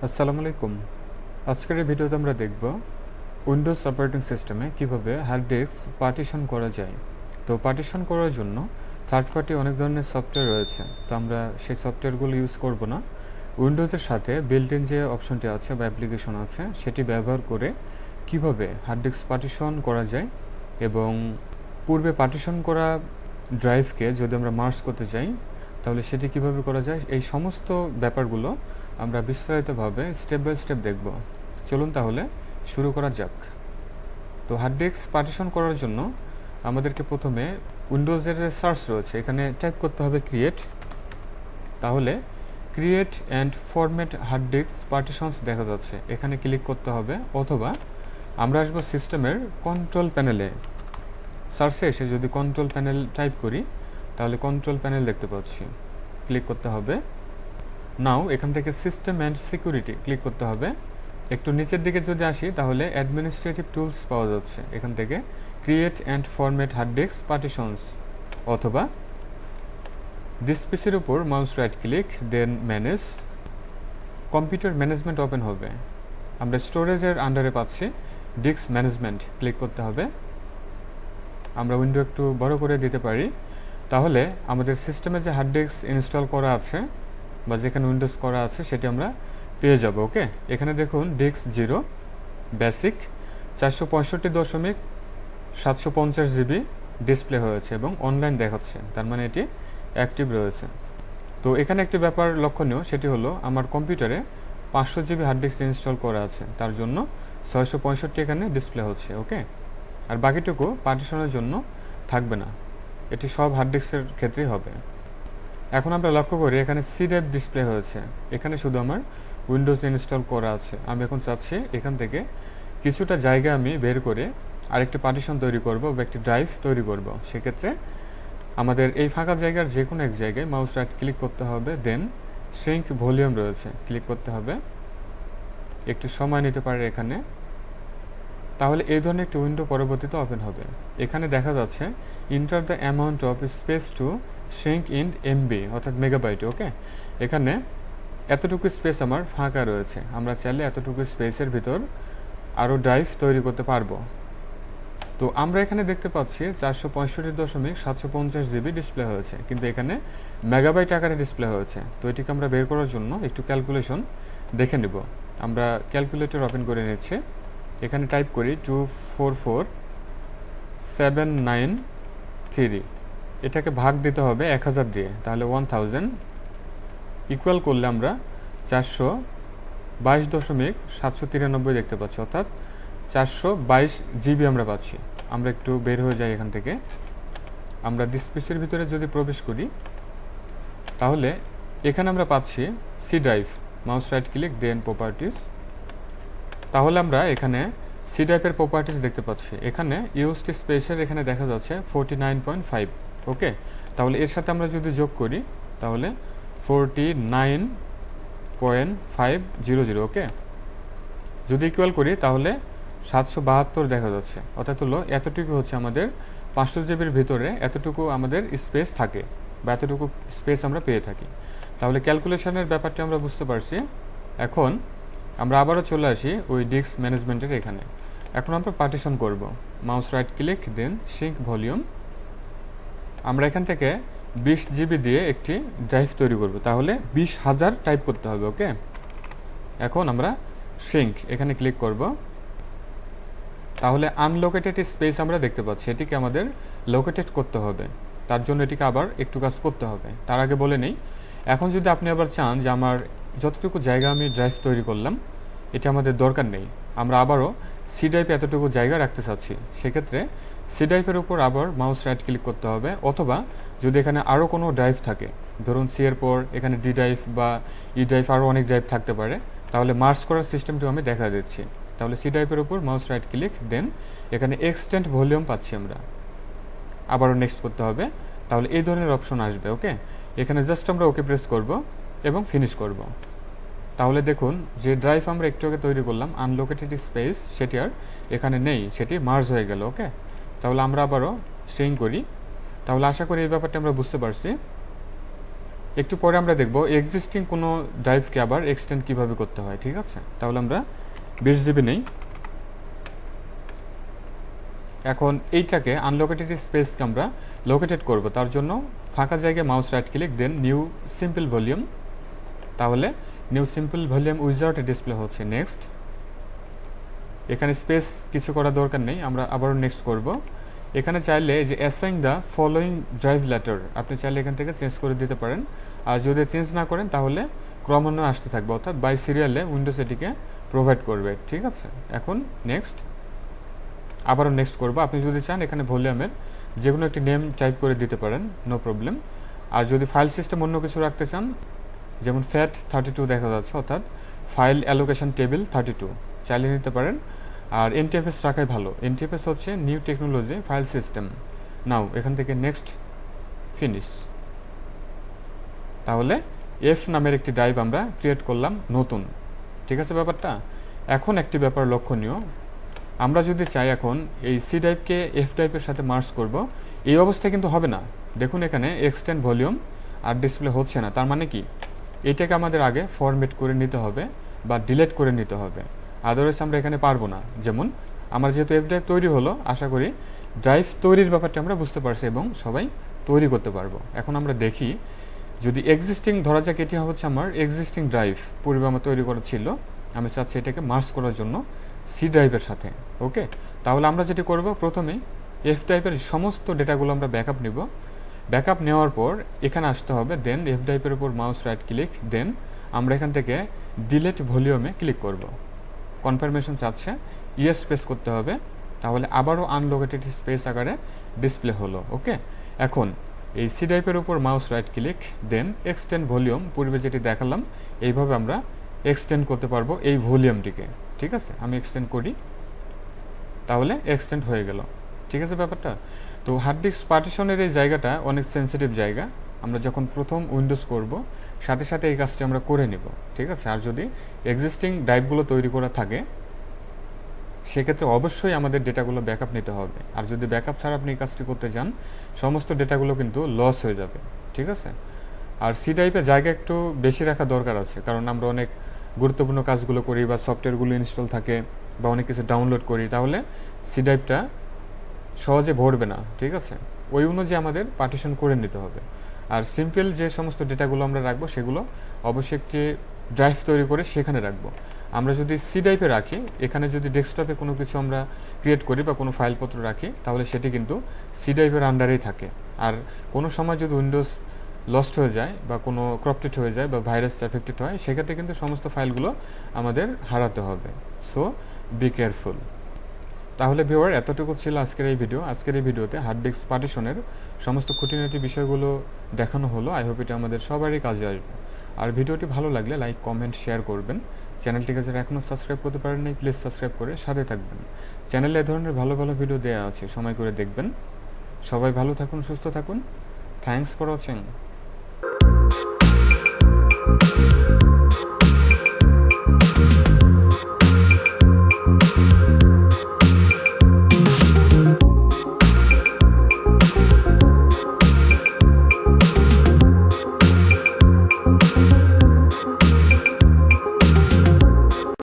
আসসালামু আলাইকুম। আজকের এই ভিডিওতে আমরা দেখব উইন্ডোজ অপারেটিং সিস্টেমে কিভাবে হার্ড ডিস্ক পার্টিশন করা যায়। তো পার্টিশন করার জন্য থার্ড পার্টি অনেক ধরনের সফটওয়্যার রয়েছে, তো আমরা সেই সফটওয়্যারগুলো ইউজ করব না। উইন্ডোজের সাথে বিল্ট ইন যে অপশনটি আছে বা অ্যাপ্লিকেশন আছে সেটি ব্যবহার করে কিভাবে হার্ড ডিস্ক পার্টিশন করা যায় এবং পূর্বে পার্টিশন করা ড্রাইভকে যদি আমরা মার্জ করতে চাই তাহলে সেটি কিভাবে করা যায়, এই সমস্ত ব্যাপারগুলো আমরা বিস্তারিতভাবে স্টেপ বাই স্টেপ দেখব। চলুন তাহলে শুরু করা যাক। তো হার্ড ডিস্ক পার্টিশন করার জন্য আমাদেরকে প্রথমে উইন্ডোজের যে সার্চ রয়েছে এখানে টাইপ করতে হবে ক্রিয়েট। তাহলে create and format hard disk partitions দেখা যাচ্ছে, এখানে ক্লিক করতে হবে, অথবা আমরা আসবো সিস্টেমের কন্ট্রোল প্যানেলে। সার্চে এসে যদি কন্ট্রোল প্যানেল টাইপ করি তাহলে কন্ট্রোল প্যানেল দেখতে পাচ্ছি, ক্লিক করতে হবে। নাও এখান থেকে সিস্টেম অ্যান্ড সিকিউরিটি ক্লিক করতে হবে। একটু নিচের দিকে যদি আসি তাহলে অ্যাডমিনিস্ট্রেটিভ টুলস পাওয়া যাচ্ছে, এখান থেকে create and format hard disk partitions, অথবা দিস পিসির উপর mouse right click then manage, computer management open হবে। আমরা স্টোরেজের আন্ডারে পাচ্ছি ডিস্ক ম্যানেজমেন্ট, ক্লিক করতে হবে। আমরা উইন্ডো একটু বড় করে দিতে পারি, তাহলে আমাদের সিস্টেমে যে হার্ড ডিস্ক ইনস্টল করা আছে বা যেখানে উইন্ডোজ করা আছে সেটি আমরা পেয়ে যাব। ওকে, এখানে দেখুন ডিস্ক 0 বেসিক 465.750 জিবি ডিসপ্লে হয়েছে এবং অনলাইন দেখাচ্ছে, তার মানে এটি অ্যাক্টিভ রয়েছে। তো এখানে একটি ব্যাপার লক্ষণীয়, সেটি হলো আমার কম্পিউটারে 500 জিবি হার্ড ডিস্ক ইনস্টল করা আছে, তার জন্য 665 এখানে ডিসপ্লে হচ্ছে। ওকে, আর বাকিটুকু পার্টিশনের জন্য থাকবে না, এটি সব হার্ড ডিস্কের ক্ষেত্রেই হবে। এখন আমরা লক্ষ্য করি এখানে সি ড্রাইভ ডিসপ্লে হয়েছে, এখানে শুধু আমার উইন্ডোজ ইনস্টল করা আছে। আমি এখন চাচ্ছি এখান থেকে কিছুটা জায়গা আমি বের করে আরেকটি পার্টিশন তৈরি করব বা একটি ড্রাইভ তৈরি করব। সেক্ষেত্রে আমাদের এই ফাঁকা জায়গার যে কোনো এক জায়গায় মাউস রাইট ক্লিক করতে হবে, দেন শ্রিঙ্ক ভলিউম রয়েছে, ক্লিক করতে হবে। একটু সময় নিতে পারে এখানে, তাহলে এই ধরনের একটি উইন্ডো পরবর্তীতে ওপেন হবে। এখানে দেখা যাচ্ছে enter the amount of space to shrink in MB অর্থাৎ মেগাবাইট। ওকে, এখানে এতটুকু স্পেস আমার ফাঁকা রয়েছে, আমরা চাইলে এতটুকু স্পেসের ভিতর আরও ড্রাইভ তৈরি করতে পারবো। তো আমরা এখানে দেখতে পাচ্ছি 465.750 জিবি ডিসপ্লে হয়েছে, কিন্তু এখানে মেগাবাইট আকারে ডিসপ্লে হয়েছে। তো এটিকে আমরা বের করার জন্য একটু ক্যালকুলেশন দেখে নেব। আমরা ক্যালকুলেটর ওপেন করে নিচ্ছি, এখানে টাইপ করি 244793, এটাকে ভাগ দিতে হবে 1000 দিয়ে, তাহলে 1000 ইকুয়াল করলে আমরা 422.793 দেখতে পাচ্ছি, অর্থাৎ 422 জিবি আমরা পাচ্ছি। আমরা একটু বের হয়ে যাই এখান থেকে, আমরা ডিসপ্লেসের ভিতরে যদি প্রবেশ করি তাহলে এখানে আমরা পাচ্ছি C drive, mouse right click then properties. তাহলে আমরা এখানে সি ড্রাইভের প্রপার্টিস দেখতে পাচ্ছি, এখানে ইউএসটি স্পেসের এখানে দেখা যাচ্ছে 49.5। ওকে, তাহলে এর সাথে আমরা যদি যোগ করি তাহলে 49.500। ওকে, যদি ইকুয়াল করি তাহলে 772 দেখা যাচ্ছে, অর্থাৎ হলো এতটুকু হচ্ছে আমাদের 500 জিবির ভিতরে এতটুকু আমাদের স্পেস থাকে বা এতটুকু স্পেস আমরা পেয়ে থাকি। তাহলে ক্যালকুলেশনের ব্যাপারটা আমরা বুঝতে পারছি। এখন আমরা আবারও চলে আসি ওই ডিস্ক ম্যানেজমেন্টের এখানে। এখন আমরা পার্টিশন করব, মাউস রাইট ক্লিক দেন শ্রিঙ্ক ভলিউম। আমরা এখান থেকে 20 জিবি দিয়ে একটি ড্রাইভ তৈরি করব, তাহলে 20,000 টাইপ করতে হবে। ওকে, এখন আমরা শ্রিঙ্ক এখানে ক্লিক করব, তাহলে আনলোকেটেড স্পেস আমরা দেখতে পাচ্ছি, এটিকে আমাদের লোকেটেড করতে হবে। তার জন্য এটিকে আবার একটু কাজ করতে হবে। তার আগে বলে নেই, এখন যদি আপনি আবার চান যে আমার যতটুকু জায়গা আমি ড্রাইভ তৈরি করলাম এটা আমাদের দরকার নেই, আমরা আবারও সি ড্রাইভে এতটুকু জায়গা রাখতে চাচ্ছি, সেক্ষেত্রে সি ড্রাইভের উপর আবার মাউস রাইট ক্লিক করতে হবে, অথবা যদি এখানে আরও কোনো ড্রাইভ থাকে, ধরুন সি এর পর এখানে ডি ড্রাইভ বা ই ড্রাইভ, আরও অনেক ড্রাইভ থাকতে পারে, তাহলে মার্জ করার সিস্টেমটিও আমি দেখা দিচ্ছি। তাহলে সি ড্রাইভের উপর মাউস রাইট ক্লিক দেন এখানে এক্সটেন্ড ভলিউম পাচ্ছি আমরা, আবারও নেক্সট করতে হবে, তাহলে এই ধরনের অপশন আসবে। ওকে, এখানে জাস্ট আমরা ওকে প্রেস করব এবং ফিনিশ করব। তাহলে দেখুন যে ড্রাইভ আমরা একটু আগে তৈরি করলাম আনলোকেটেড স্পেস, সেটি আর এখানে নেই, সেটি মার্জ হয়ে গেল। ওকে, তাহলে আমরা আবারও শ্রিঙ্ক করি। তাহলে আশা করি এই ব্যাপারটা আমরা বুঝতে পারছি। একটু পরে আমরা দেখব এক্সিস্টিং কোনো ড্রাইভকে আবার এক্সটেন্ড কিভাবে করতে হয়, ঠিক আছে? তাহলে আমরা 20 জিবি নেই। এখন এইটাকে আনলোকেটেড স্পেসকে আমরা লোকেটেড করব, তার জন্য ফাঁকা জায়গায় মাউস রাইট ক্লিক দেন নিউ সিম্পল ভলিউম। তাহলে নিউ সিম্পল ভলিউম উইজার্টে ডিসপ্লে হচ্ছে। নেক্সট, এখানে স্পেস কিছু করার দরকার নেই, আমরা আবারও নেক্সট করব। এখানে চাইলে যে assign the following drive letter, আপনি চাইলে এখান থেকে চেঞ্জ করে দিতে পারেন। আর যদি চেঞ্জ না করেন তাহলে ক্রমান্বয়ে আসতে থাকবে, অর্থাৎ বাই সিরিয়ালে উইন্ডোজ এটিকে প্রোভাইড করবে, ঠিক আছে? এখন নেক্সট, আবারও নেক্সট করব। আপনি যদি চান এখানে ভলিউমের যে কোনো একটি নেম টাইপ করে দিতে পারেন, নো প্রবলেম। আর যদি ফাইল সিস্টেম অন্য কিছু রাখতে চান, যেমন ফ্যাট 32 দেখা যাচ্ছে, অর্থাৎ ফাইল অ্যালোকেশন টেবিল 32 চালিয়ে নিতে পারেন। আর এনটিএফএস রাখাই ভালো, এনটিএফএস হচ্ছে নিউ টেকনোলজি ফাইল সিস্টেম। নাও এখান থেকে নেক্সট, ফিনিশ। তাহলে এফ নামের একটি ড্রাইভ আমরা ক্রিয়েট করলাম নতুন, ঠিক আছে ব্যাপারটা? এখন একটি ব্যাপার লক্ষণীয়, আমরা যদি চাই এখন এই সি ড্রাইভকে এফ ড্রাইভের সাথে মার্জ করব, এই অবস্থায় কিন্তু হবে না। দেখুন এখানে এক্সটেন্ড ভলিউম আর ডিসপ্লে হচ্ছে না, তার মানে কি এটাকে আমাদের আগে ফরম্যাট করে নিতে হবে বা ডিলিট করে নিতে হবে, আদারওয়াইজ আমরা এখানে পারবো না। যেমন আমার যেহেতু এফ ড্রাইভ তৈরি হলো, আশা করি ড্রাইভ তৈরির ব্যাপারটা আমরা বুঝতে পারছি এবং সবাই তৈরি করতে পারবো। এখন আমরা দেখি, যদি এক্সিস্টিং, ধরা যাক এটি হচ্ছে আমার এক্সিস্টিং ড্রাইভ, পূর্বে আমার তৈরি করা ছিল, আমি চাচ্ছি এটাকে মার্জ করার জন্য সি ড্রাইভের সাথে। ওকে, তাহলে আমরা যেটি করব, প্রথমেই এফ ড্রাইভের সমস্ত ডেটাগুলো আমরা ব্যাকআপ নিব। ব্যাকআপ নেওয়ার পর এখানে আসতে হবে, দেন এফ ড্রাইভের উপর মাউস রাইট ক্লিক, দেন আমরা এখান থেকে ডিলিট ভলিউমে ক্লিক করব। কনফার্মেশন চাচ্ছে, ইয়েস প্রেস করতে হবে, তাহলে আবারও আনলোকেটেড স্পেস আকারে ডিসপ্লে হলো। ওকে, এখন এই সি ড্রাইভের উপর মাউস রাইট ক্লিক, দেন এক্সটেন্ড ভলিউম, পূর্বে যেটি দেখালাম এইভাবে আমরা এক্সটেন্ড করতে পারবো এই ভলিউমটিকে, ঠিক আছে? আমি এক্সটেন্ড করি, তাহলে এক্সটেন্ড হয়ে গেল, ঠিক আছে ব্যাপারটা? তো হার্ড ডিস্ক পার্টিশনের এই জায়গাটা অনেক সেন্সিটিভ জায়গা, আমরা যখন প্রথম উইন্ডোজ করব সাথে সাথে এই কাজটি আমরা করে নিব, ঠিক আছে? আর যদি এক্সিস্টিং ড্রাইভগুলো তৈরি করা থাকে সেক্ষেত্রে অবশ্যই আমাদের ডেটাগুলো ব্যাকআপ নিতে হবে। আর যদি ব্যাকআপ ছাড়া আপনি এই কাজটি করতে যান, সমস্ত ডেটাগুলো কিন্তু লস হয়ে যাবে, ঠিক আছে? আর সি ড্রাইভে জায়গা একটু বেশি রাখা দরকার আছে, কারণ আমরা অনেক গুরুত্বপূর্ণ কাজগুলো করি বা সফটওয়্যারগুলো ইনস্টল থাকে বা অনেক কিছু ডাউনলোড করি, তাহলে সি ড্রাইভটা সহজে ভরবে না, ঠিক আছে? ওই অনুযায়ী আমাদের পার্টিশন করে নিতে হবে। আর সিম্পল যে সমস্ত ডেটাগুলো আমরা রাখবো সেগুলো অবশ্যই একটি ড্রাইভ তৈরি করে সেখানে রাখবো। আমরা যদি সি ড্রাইভে রাখি, এখানে যদি ডেস্কটপে কোনো কিছু আমরা ক্রিয়েট করি বা কোনো ফাইলপত্র রাখি, তাহলে সেটি কিন্তু সি ড্রাইভের আন্ডারেই থাকে। আর কোনো সময় যদি উইন্ডোজ লস্ট হয়ে যায় বা কোনো ক্রপ্টেড হয়ে যায় বা ভাইরাস এফেক্টেড হয়, সেক্ষেত্রে কিন্তু সমস্ত ফাইলগুলো আমাদের হারাতে হবে। So be careful. তাহলে ভিউয়ার, এতটুকু ছিল আজকের এই ভিডিও। আজকের এই ভিডিওতে হার্ড ডিস্ক পার্টিশনের সমস্ত খুঁটিনাটি বিষয়গুলো দেখানো হলো। আই হোপ এটা আমাদের সবারই কাজে আসবে। আর ভিডিওটি ভালো লাগলে লাইক, কমেন্ট, শেয়ার করবেন। চ্যানেলটিকে যারা এখনও সাবস্ক্রাইব করতে পারেন নাই, প্লিজ সাবস্ক্রাইব করে সাথে থাকবেন। চ্যানেলে এ ধরনের ভালো ভালো ভিডিও দেওয়া আছে, সময় করে দেখবেন। সবাই ভালো থাকুন, সুস্থ থাকুন। Thanks for watching.